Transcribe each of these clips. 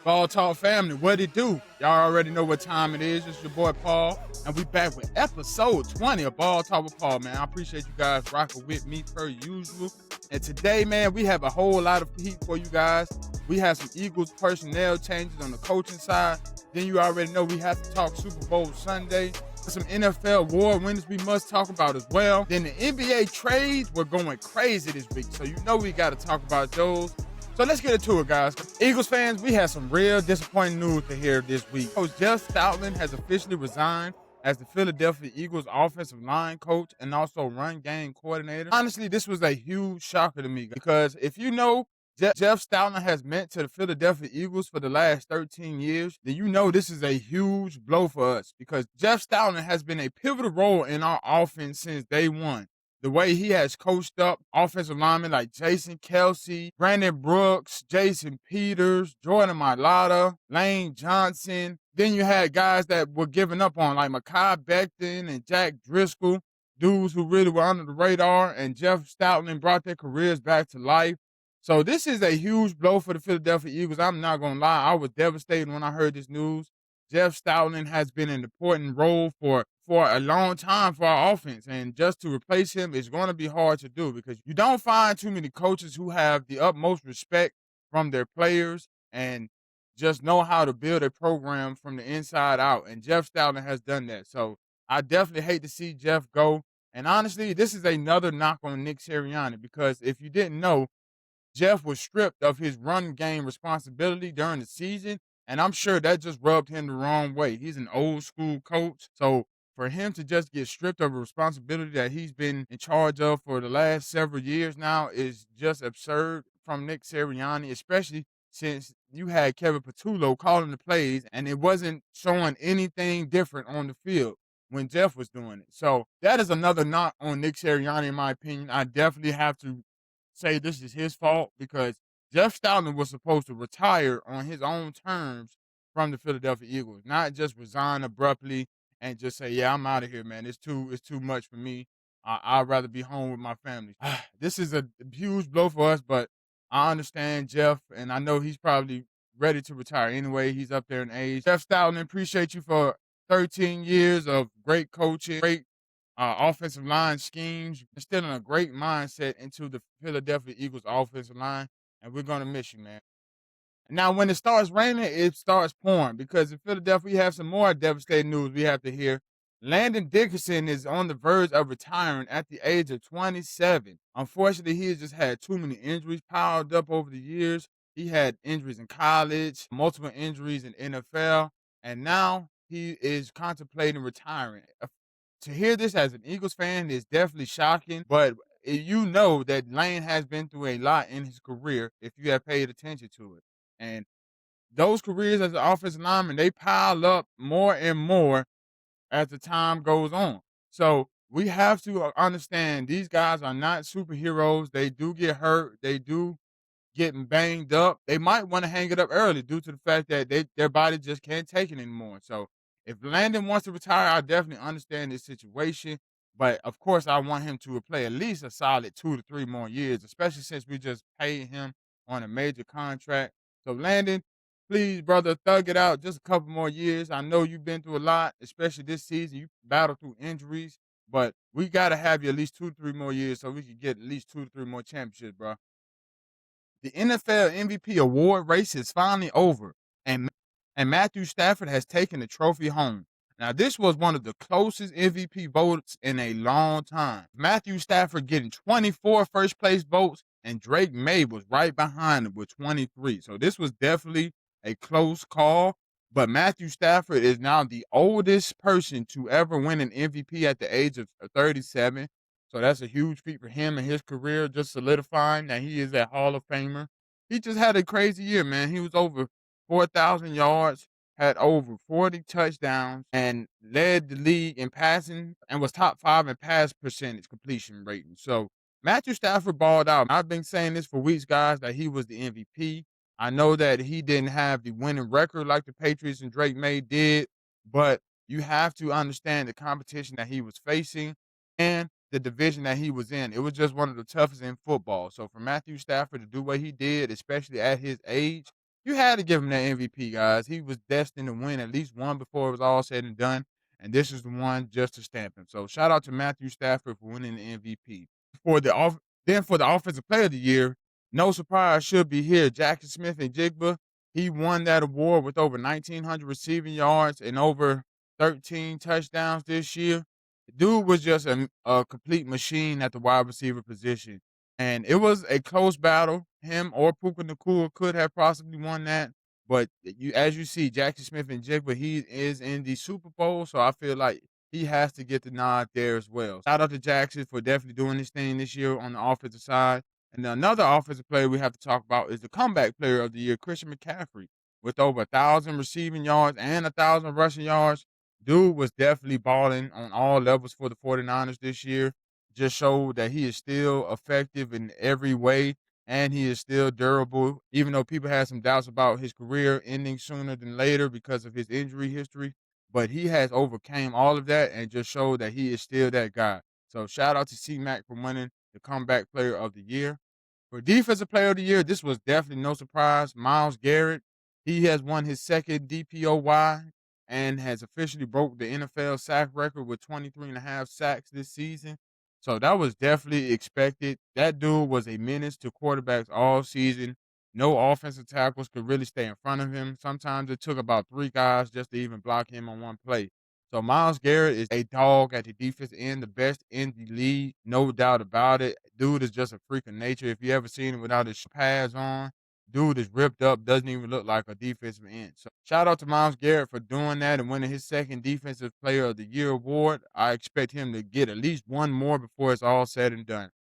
Ball Talk family, what it do? Y'all already know what time it is. It's your boy Paul, and we back with episode 20 of Ball Talk with Paul, man. I appreciate you guys rocking with me per usual. And today, man, we have a whole lot of heat for you guys. We have some Eagles personnel changes on the coaching side. Then you already know we have to talk Super Bowl Sunday. Some NFL award winners we must talk about as well. Then the NBA trades were going crazy this week, so you know we got to talk about those. So let's get into it, guys. Eagles fans, we had some real disappointing news to hear this week. Coach Jeff Stoutland has officially resigned as the Philadelphia Eagles offensive line coach and also run game coordinator. Honestly, this was a huge shocker to me because if you know Jeff Stoutland has meant to the Philadelphia Eagles for the last 13 years, then you know this is a huge blow for us because Jeff Stoutland has been a pivotal role in our offense since day one. The way he has coached up offensive linemen like Jason Kelsey, Brandon Brooks, Jason Peters, Jordan Mailata, Lane Johnson. Then you had guys that were giving up on like Mekhi Becton and Jack Driscoll, dudes who really were under the radar, and Jeff Stoutland brought their careers back to life. So this is a huge blow for the Philadelphia Eagles. I'm not going to lie. I was devastated when I heard this news. Jeff Stoutland has been an important role for a long time for our offense, and just to replace him is going to be hard to do because you don't find too many coaches who have the utmost respect from their players and just know how to build a program from the inside out, and Jeff Stoutland has done that. So I definitely hate to see Jeff go, and honestly, this is another knock on Nick Sirianni because if you didn't know, Jeff was stripped of his run game responsibility during the season, and I'm sure that just rubbed him the wrong way. He's an old school coach, so for him to just get stripped of a responsibility that he's been in charge of for the last several years now is just absurd from Nick Sirianni, especially since you had Kevin Patullo calling the plays and it wasn't showing anything different on the field when Jeff was doing it. So that is another knock on Nick Sirianni, in my opinion. I definitely have to say this is his fault because Jeff Stoutland was supposed to retire on his own terms from the Philadelphia Eagles, not just resign abruptly and just say, "Yeah, I'm out of here, man. It's too much for me. I'd rather be home with my family." This is a huge blow for us, but I understand Jeff, and I know he's probably ready to retire anyway. He's up there in age. Jeff Stoutland, appreciate you for 13 years of great coaching, great offensive line schemes, instilling a great mindset into the Philadelphia Eagles offensive line, and we're gonna miss you, man. Now, when it starts raining, it starts pouring because in Philadelphia, we have some more devastating news we have to hear. Landon Dickerson is on the verge of retiring at the age of 27. Unfortunately, he has just had too many injuries piled up over the years. He had injuries in college, multiple injuries in NFL, and now he is contemplating retiring. To hear this as an Eagles fan is definitely shocking, but you know that Lane has been through a lot in his career if you have paid attention to it. And those careers as an offensive lineman, they pile up more and more as the time goes on. So we have to understand these guys are not superheroes. They do get hurt. They do getting banged up. They might want to hang it up early due to the fact that their body just can't take it anymore. So if Landon wants to retire, I definitely understand this situation. But of course, I want him to play at least a solid 2 to 3 more years, especially since we just paid him on a major contract. So Landon, please, brother, thug it out just a couple more years. I know you've been through a lot, especially this season. You battled through injuries, but we got to have you at least 2 to 3 more years so we can get at least 2 to 3 more championships, bro. The NFL MVP award race is finally over, and Matthew Stafford has taken the trophy home. Now, this was one of the closest MVP votes in a long time. Matthew Stafford getting 24 first place votes, and Drake May was right behind him with 23. So this was definitely a close call. But Matthew Stafford is now the oldest person to ever win an MVP at the age of 37. So that's a huge feat for him and his career, just solidifying that he is a Hall of Famer. He just had a crazy year, man. He was over 4,000 yards, had over 40 touchdowns, and led the league in passing and was top 5 in pass percentage completion rating. So Matthew Stafford balled out. I've been saying this for weeks, guys, that he was the MVP. I know that he didn't have the winning record like the Patriots and Drake May did, but you have to understand the competition that he was facing and the division that he was in. It was just one of the toughest in football. So for Matthew Stafford to do what he did, especially at his age, You had to give him that MVP, guys. He was destined to win at least one before it was all said and done, and this is the one just to stamp him. So shout out to Matthew Stafford for winning the MVP. For the offensive player of the year, no surprise should be here. Jackson Smith and Jigba. He won that award with over 1,900 receiving yards and over 13 touchdowns this year. The dude was just a complete machine at the wide receiver position. And it was a close battle. Him or Puka Nakua could have possibly won that. But as you see, Jackson Smith and Jigba, he is in the Super Bowl. So I feel like he has to get the nod there as well. Shout out to Jackson for definitely doing his thing this year on the offensive side. And another offensive player we have to talk about is the comeback player of the year, Christian McCaffrey, with over 1,000 receiving yards and 1,000 rushing yards. Dude was definitely balling on all levels for the 49ers this year. Just showed that he is still effective in every way and he is still durable, even though people had some doubts about his career ending sooner than later because of his injury history. But he has overcame all of that and just showed that he is still that guy. So shout out to C-Mac for winning the comeback player of the year. For defensive player of the year, this was definitely no surprise. Myles Garrett, he has won his second DPOY and has officially broke the NFL sack record with 23 and a half sacks this season. So that was definitely expected. That dude was a menace to quarterbacks all season. No offensive tackles could really stay in front of him. Sometimes it took about 3 guys just to even block him on one play. So Myles Garrett is a dog at the defense end, the best in the league, no doubt about it. Dude is just a freak of nature. If you ever seen him without his pads on, dude is ripped up, doesn't even look like a defensive end. So shout out to Myles Garrett for doing that and winning his second Defensive Player of the Year award. I expect him to get at least one more before it's all said and done.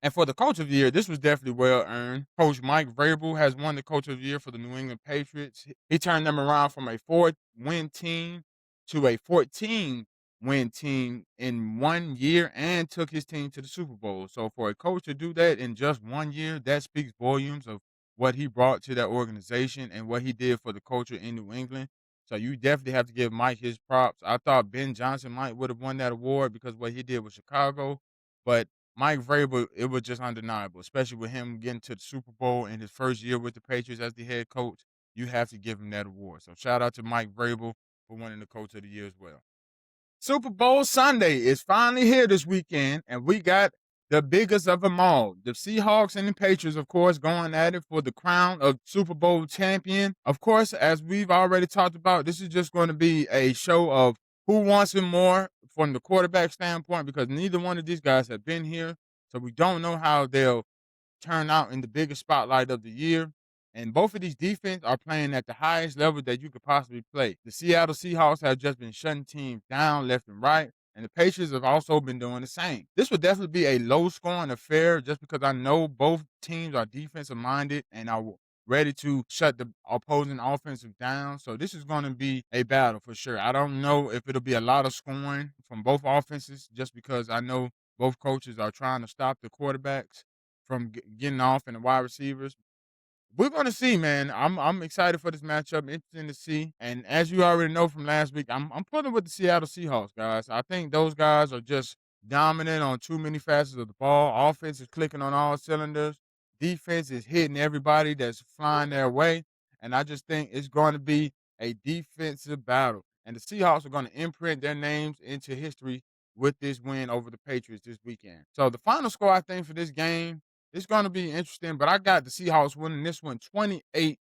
And for the Coach of the Year, this was definitely well earned. Coach Mike Vrabel has won the Coach of the Year for the New England Patriots. He turned them around from a 4-win team to a 14-win team in 1 year and took his team to the Super Bowl. So for a coach to do that in just 1 year, that speaks volumes of what he brought to that organization and what he did for the culture in New England. So you definitely have to give Mike his props. I thought Ben Johnson might would have won that award because what he did with Chicago, but Mike Vrabel, it was just undeniable, especially with him getting to the Super Bowl in his first year with the Patriots as the head coach. You have to give him that award. So shout out to Mike Vrabel for winning the Coach of the Year as well. Super Bowl Sunday is finally here this weekend, and we got the biggest of them all. The Seahawks and the Patriots, of course, going at it for the crown of Super Bowl champion. Of course, as we've already talked about, this is just going to be a show of who wants it more from the quarterback standpoint because neither one of these guys have been here. So we don't know how they'll turn out in the biggest spotlight of the year. And both of these defenses are playing at the highest level that you could possibly play. The Seattle Seahawks have just been shutting teams down left and right, and the Patriots have also been doing the same. This would definitely be a low-scoring affair just because I know both teams are defensive-minded and are ready to shut the opposing offensive down. So this is going to be a battle for sure. I don't know if it'll be a lot of scoring from both offenses just because I know both coaches are trying to stop the quarterbacks from getting off and the wide receivers. We're gonna see, man. I'm excited for this matchup. Interesting to see. And as you already know from last week, I'm putting with the Seattle Seahawks, guys. I think those guys are just dominant on too many facets of the ball. Offense is clicking on all cylinders. Defense is hitting everybody that's flying their way. And I just think it's going to be a defensive battle. And the Seahawks are going to imprint their names into history with this win over the Patriots this weekend. So the final score, I think, for this game it's going to be interesting, but I got the Seahawks winning this one 28-14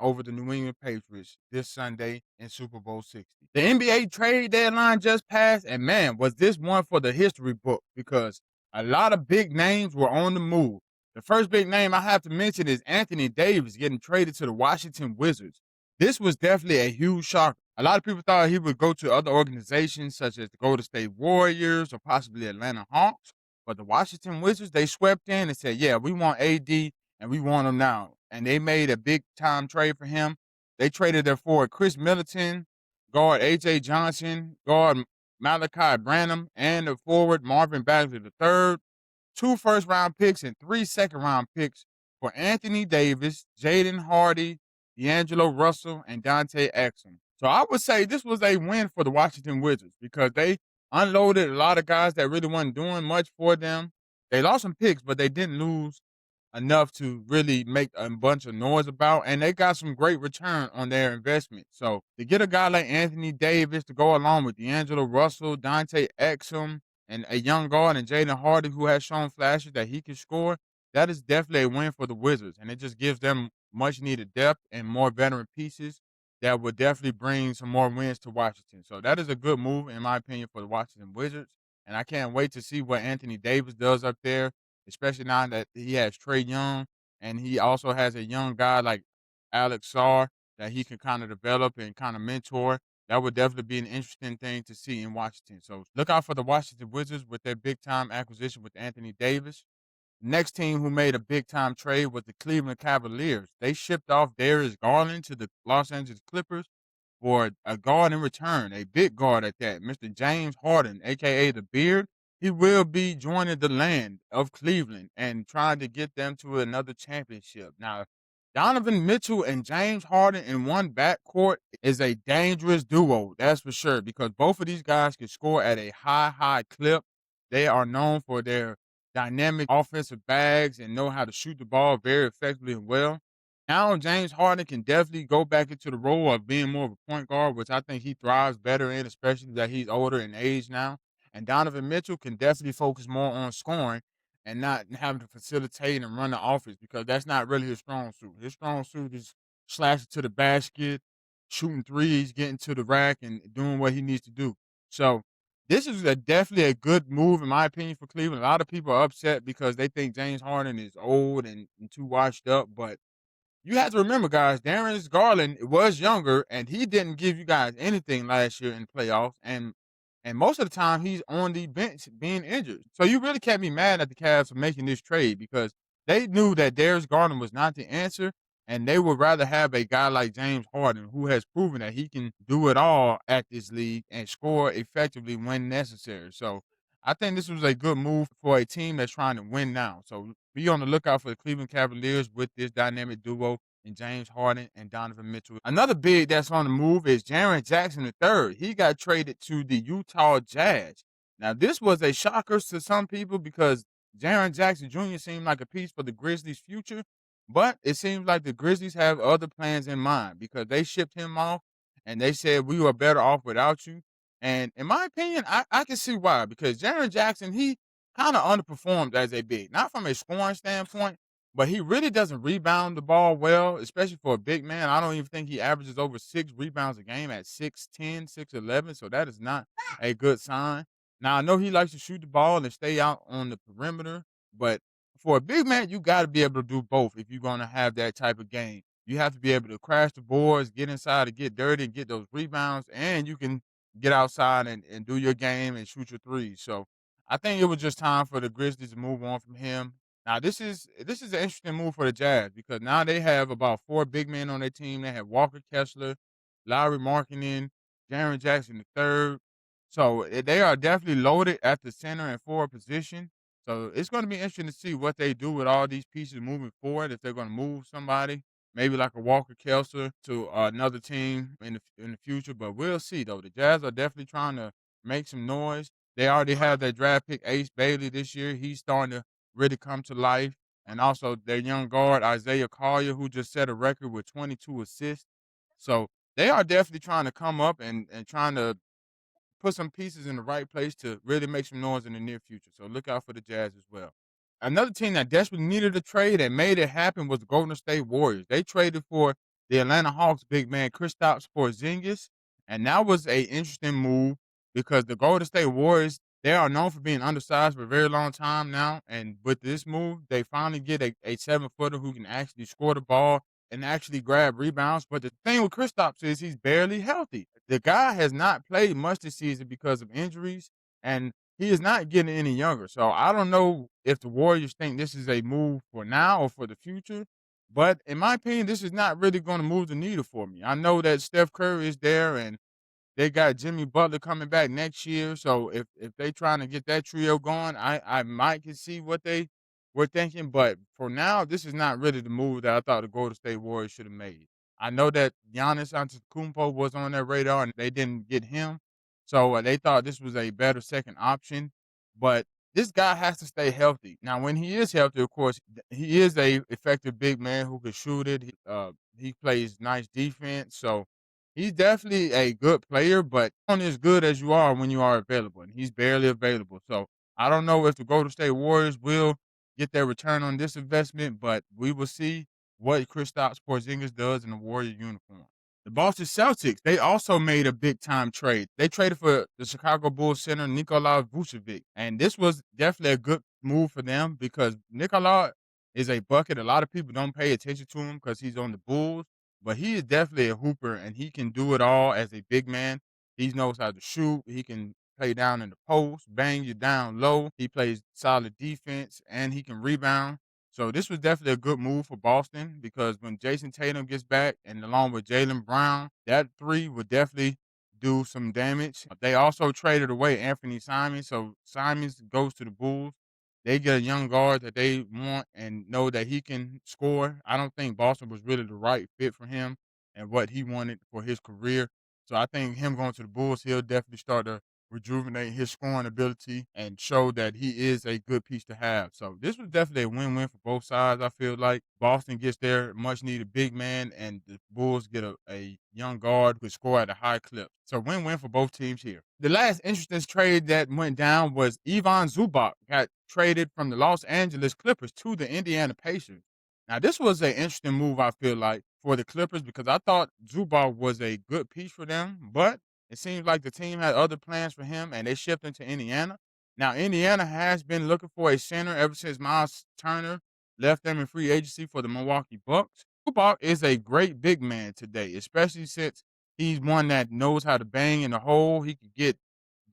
over the New England Patriots this Sunday in Super Bowl 60. The NBA trade deadline just passed, and man, was this one for the history book because a lot of big names were on the move. The first big name I have to mention is Anthony Davis getting traded to the Washington Wizards. This was definitely a huge shock. A lot of people thought he would go to other organizations such as the Golden State Warriors or possibly Atlanta Hawks. But the Washington Wizards, they swept in and said, yeah, we want AD and we want him now. And they made a big time trade for him. They traded their forward Chris Middleton, guard A.J. Johnson, guard Malachi Branham, and the forward Marvin Bagley III. 2 first-round picks and 3 second-round picks for Anthony Davis, Jaden Hardy, D'Angelo Russell, and Dante Exum. So I would say this was a win for the Washington Wizards because they unloaded a lot of guys that really wasn't doing much for them. They lost some picks, but they didn't lose enough to really make a bunch of noise about, and they got some great return on their investment. So to get a guy like Anthony Davis to go along with D'Angelo Russell, Dante Exum, and a young guard and Jaden Hardy who has shown flashes that he can score, that is definitely a win for the Wizards, and it just gives them much needed depth and more veteran pieces that would definitely bring some more wins to Washington. So that is a good move, in my opinion, for the Washington Wizards. And I can't wait to see what Anthony Davis does up there, especially now that he has Trae Young and he also has a young guy like Alex Sarr that he can kind of develop and kind of mentor. That would definitely be an interesting thing to see in Washington. So look out for the Washington Wizards with their big time acquisition with Anthony Davis. Next team who made a big time trade was the Cleveland Cavaliers. They shipped off Darius Garland to the Los Angeles Clippers for a guard in return, a big guard at that, Mr. James Harden, aka the Beard. He will be joining the land of Cleveland and trying to get them to another championship. Now, Donovan Mitchell and James Harden in one backcourt is a dangerous duo, that's for sure, because both of these guys can score at a high clip. They are known for their dynamic offensive bags and know how to shoot the ball very effectively and well. Now James Harden can definitely go back into the role of being more of a point guard, which I think he thrives better in, especially that he's older in age now. And Donovan Mitchell can definitely focus more on scoring and not having to facilitate and run the offense because that's not really his strong suit. His strong suit is slashing to the basket, shooting threes, getting to the rack, and doing what he needs to do. So this is definitely a good move, in my opinion, for Cleveland. A lot of people are upset because they think James Harden is old and too washed up, but you have to remember, guys, Darius Garland was younger, and he didn't give you guys anything last year in the playoffs, and most of the time he's on the bench being injured. So you really can't be mad at the Cavs for making this trade because they knew that Darius Garland was not the answer, and they would rather have a guy like James Harden who has proven that he can do it all at this league and score effectively when necessary. So I think this was a good move for a team that's trying to win now. So be on the lookout for the Cleveland Cavaliers with this dynamic duo in James Harden and Donovan Mitchell. Another big that's on the move is Jaren Jackson III. He got traded to the Utah Jazz. Now, this was a shocker to some people because Jaren Jackson Jr. seemed like a piece for the Grizzlies' future, but it seems like the Grizzlies have other plans in mind because they shipped him off and they said we were better off without you. And in my opinion, I can see why because Jaren Jackson, he kind of underperformed as a big, not from a scoring standpoint, but he really doesn't rebound the ball well, especially for a big man. I don't even think he averages over 6 rebounds a game at 6'10, 6'11. So that is not a good sign. Now, I know he likes to shoot the ball and stay out on the perimeter, but for a big man, you got to be able to do both if you're going to have that type of game. You have to be able to crash the boards, get inside to get dirty, and get those rebounds, and you can get outside and do your game and shoot your threes. So I think it was just time for the Grizzlies to move on from him. Now this is an interesting move for the Jazz because now they have about 4 big men on their team. They have Walker Kessler, Lowry Markkinen, Jaren Jackson III. So they are definitely loaded at the center and forward position. So it's going to be interesting to see what they do with all these pieces moving forward. If they're going to move somebody, maybe like a Walker Kessler to another team in the future. But we'll see though. The Jazz are definitely trying to make some noise. They already have their draft pick Ace Bailey this year. He's starting to really come to life. And also their young guard, Isaiah Collier, who just set a record with 22 assists. So they are definitely trying to come up and trying to put some pieces in the right place to really make some noise in the near future. So look out for the Jazz as well. Another team that desperately needed a trade and made it happen was the Golden State Warriors. They traded for the Atlanta Hawks big man Kristaps Porzingis, and that was a interesting move because the Golden State Warriors, they are known for being undersized for a very long time now. And with this move, they finally get a 7-footer who can actually score the ball and actually grab rebounds. But the thing with Kristaps is he's barely healthy. The guy has not played much this season because of injuries, and he is not getting any younger. So I don't know if the Warriors think this is a move for now or for the future. But in my opinion, this is not really going to move the needle for me. I know that Steph Curry is there and they got Jimmy Butler coming back next year. So if they trying to get that trio going, I might can see what they were thinking. But for now, this is not really the move that I thought the Golden State Warriors should have made. I know that Giannis Antetokounmpo was on their radar and they didn't get him. So they thought this was a better second option. But this guy has to stay healthy. Now, when he is healthy, of course, he is a effective big man who can shoot it. He plays nice defense, so he's definitely a good player, but only as good as you are when you are available, and he's barely available. So I don't know if the Golden State Warriors will get their return on this investment, but we will see what Kristaps Porzingis does in the Warrior uniform. The Boston Celtics, they also made a big time trade. They traded for the Chicago Bulls center Nikola Vucevic, and this was definitely a good move for them because Nikola is a bucket. A lot of people don't pay attention to him because he's on the Bulls, but he is definitely a hooper, and he can do it all as a big man. He knows how to shoot. He can play down in the post, bang you down low. He plays solid defense, and he can rebound. So this was definitely a good move for Boston because when Jason Tatum gets back and along with Jaylen Brown, that three would definitely do some damage. They also traded away Anthony Simons, so Simons goes to the Bulls. They get a young guard that they want and know that he can score. I don't think Boston was really the right fit for him and what he wanted for his career. So I think him going to the Bulls, he'll definitely start to rejuvenate his scoring ability and show that he is a good piece to have. So this was definitely a win-win for both sides. I feel like Boston gets their much-needed big man, and the Bulls get a young guard who can score at a high clip. So win-win for both teams here. The last interesting trade that went down was Ivan Zubac got traded from the Los Angeles Clippers to the Indiana Pacers. Now, this was an interesting move, I feel like, for the Clippers because I thought Zubac was a good piece for them, but it seems like the team had other plans for him, and they shipped him to Indiana. Now, Indiana has been looking for a center ever since Miles Turner left them in free agency for the Milwaukee Bucks. Zubac is a great big man today, especially since he's one that knows how to bang in the hole. He can get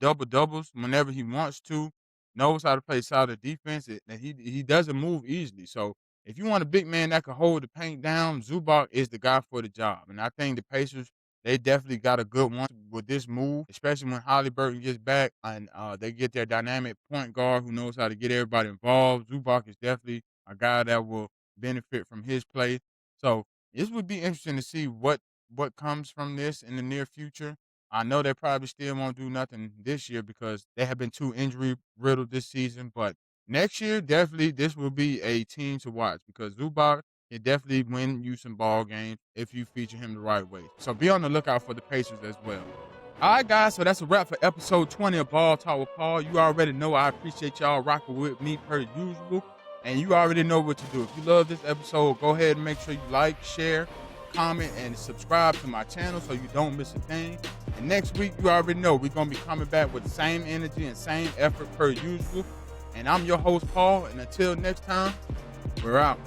double-doubles whenever he wants to, knows how to play solid defense, and he doesn't move easily. So if you want a big man that can hold the paint down, Zubac is the guy for the job. And I think the Pacers, they definitely got a good one with this move, especially when Halliburton gets back and they get their dynamic point guard who knows how to get everybody involved. Zubac is definitely a guy that will benefit from his play. So this would be interesting to see what comes from this in the near future. I know they probably still won't do nothing this year because they have been too injury riddled this season, but next year, definitely this will be a team to watch because Zubac can definitely win you some ball games if you feature him the right way. So be on the lookout for the Pacers as well. All right, guys, so that's a wrap for episode 20 of Ball Talk with Paul. You already know I appreciate y'all rocking with me per usual, and you already know what to do. If you love this episode, go ahead and make sure you like, share, comment, and subscribe to my channel so you don't miss a thing. And next week, you already know we're going to be coming back with the same energy and same effort per usual. And I'm your host, Paul, and until next time, we're out.